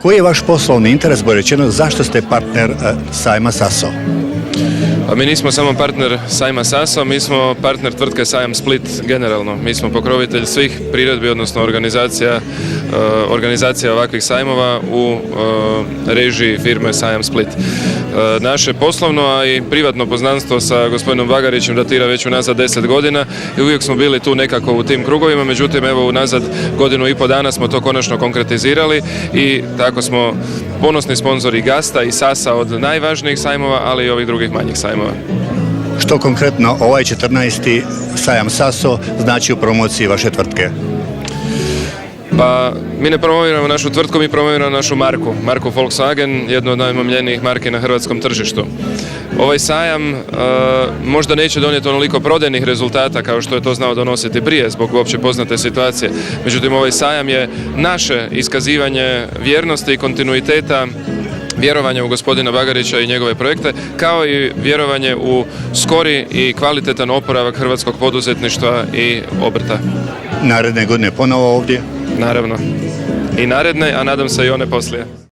Koji je vaš poslovni interes, bolje rečeno, zašto ste partner sajma Saso? A mi nismo samo partner sajma Saso, mi smo partner tvrtke Sajam Split generalno. Mi smo pokrovitelj svih priredbi, odnosno organizacija ovakvih sajmova u režiji firme Sajam Split. Naše poslovno, a i privatno poznanstvo sa gospodinom Bagarićem datira već unazad 10 godina i uvijek smo bili tu nekako u tim krugovima, međutim evo unazad godinu i pol dana smo to konačno konkretizirali i tako smo ponosni sponzori Gasta i Sasa od najvažnijih sajmova, ali i ovih drugih manjih sajmova. Što konkretno ovaj 14. sajam Saso znači u promociji vaše tvrtke? Pa mi ne promoviramo našu tvrtku, mi promoviramo našu marku Volkswagen, jednu od najomiljenijih marki na hrvatskom tržištu. Ovaj sajam možda neće donijeti onoliko prodajnih rezultata kao što je to znao donositi prije zbog uopće poznate situacije. Međutim, ovaj sajam je naše iskazivanje vjernosti i kontinuiteta, vjerovanje u gospodina Bagarića i njegove projekte, kao i vjerovanje u skori i kvalitetan oporavak hrvatskog poduzetništva i obrta. Naredne godine ponovo ovdje? Naravno. I naredne, a nadam se i one poslije.